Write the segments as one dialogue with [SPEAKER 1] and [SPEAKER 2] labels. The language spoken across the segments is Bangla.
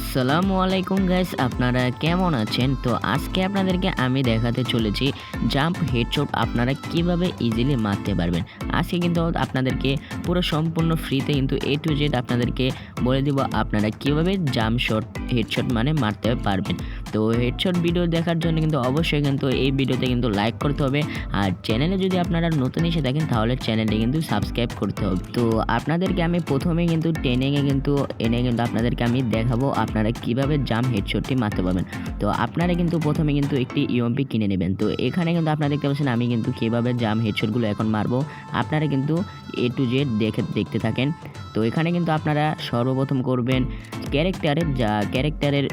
[SPEAKER 1] আসসালামু আলাইকুম গাইস, আপনারা কেমন আছেন? তো আজকে আপনাদেরকে আমি দেখাতে চলেছি জাম্প হেডশট আপনারা কিভাবে ইজিলি মারতে পারবেন। আজকে কিন্তু আপনাদেরকে পুরো সম্পূর্ণ ফ্রিতে কিন্তু এ টু জেড আপনাদেরকে বলে দিব আপনারা কিভাবে জাম্প শট হেডশট মানে মারতে পারবেন। তো হেডশট ভিডিও দেখার জন্য কিন্তু অবশ্যই কিন্তু এই ভিডিওতে কিন্তু লাইক করতে হবে, আর চ্যানেলে যদি আপনারা নতুন এসে থাকেন তাহলে চ্যানেলটি কিন্তু সাবস্ক্রাইব করতে হবে। তো আপনাদেরকে আমি প্রথমে কিন্তু ট্রেনিংয়ে কিন্তু এনে কিন্তু আপনাদেরকে আমি দেখাবো আপনারা কিভাবে জাম্প হেডশটটি মারতে পারবেন। তো আপনারা কিন্তু প্রথমে কিন্তু একটি ইউএমপি কিনে নেবেন। তো এখানে কিন্তু আপনারা দেখতে পাচ্ছেন আমি কিন্তু কীভাবে জাম্প হেডশটগুলো এখন মারবো, আপনারা কিন্তু এ টু জেড দেখতে থাকেন। তো এখানে কিন্তু আপনারা সর্বপ্রথম করবেন ক্যারেক্টারের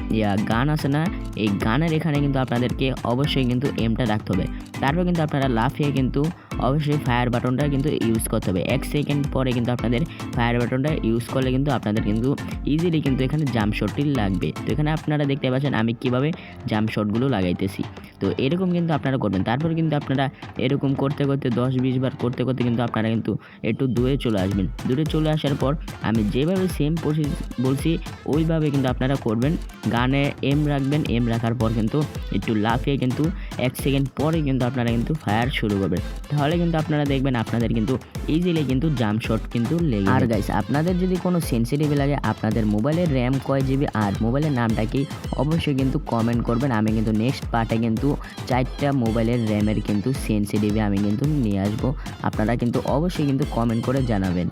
[SPEAKER 1] গান আছে না, এই গানের এখানে কিন্তু আপনাদেরকে অবশ্যই কিন্তু এমটা রাখতে হবে। তারপর কিন্তু আপনারা লাফিয়ে কিন্তু অবশ্যই ফায়ার বাটনটা কিন্তু ইউজ করতে হবে। 1 সেকেন্ড পরে কিন্তু আপনাদের ফায়ার বাটনটা ইউজ করলে কিন্তু আপনাদের কিন্তু ইজিলি কিন্তু এখানে জাম্প শটটি লাগবে। তো এখানে আপনারা দেখতে পাচ্ছেন আমি কিভাবে জাম্প শটগুলো লাগাইতেছি। তো এরকম কিন্তু আপনারা করবেন। তারপর কিন্তু আপনারা এরকম করতে করতে 10-20 বার করতে করতে কিন্তু আপনারা কিন্তু একটু দূরে চলে আসবেন। দূরে চলে আসার পর আমি যেভাবে সেম প্রসেস বলছি ওইভাবে কিন্তু আপনারা করবেন। গানে এম রাখবেন, এম রাখার পর কিন্তু একটু লাফিয়ে কিন্তু 1 সেকেন্ড পরে কিন্তু আপনারা কিন্তু ফায়ার শুরু করবেন। তাহলে কিন্তু আপনারা দেখবেন আপনাদের কিন্তু ইজিলি কিন্তু জাম্প শট কিন্তু লেগে। আর গাইস, আপনাদের যদি কোনো সেনসিটিভ লাগে, আপনাদের মোবাইলের র্যাম কয় জিবি আর মোবাইলের নামটা কি, অবশ্যই কিন্তু কমেন্ট করবেন। আমি কিন্তু নেক্সট পার্টে কিন্তু 4টা মোবাইলের র্যামের কিন্তু সেনসিটিভে আমি কিন্তু নিয়ে আসবো। আপনারা কিন্তু অবশ্যই কিন্তু কমেন্ট করে জানাবেন।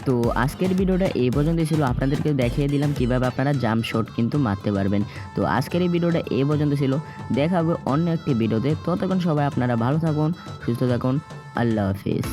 [SPEAKER 1] তো আজকের ভিডিওটা এই পর্যন্তই ছিল, আপনাদেরকে দেখিয়ে দিলাম কিভাবে আপনারা জাম্প শট কিন্তু মারতে পারবেন। তো আজকের এই ভিডিওটা এই পর্যন্ত ছিল, দেখা হবে অন্য একটি ভিডিওতে। ততক্ষণ সবাই আপনারা ভালো থাকুন, সুস্থ থাকুন, আল্লাহ হাফিজ।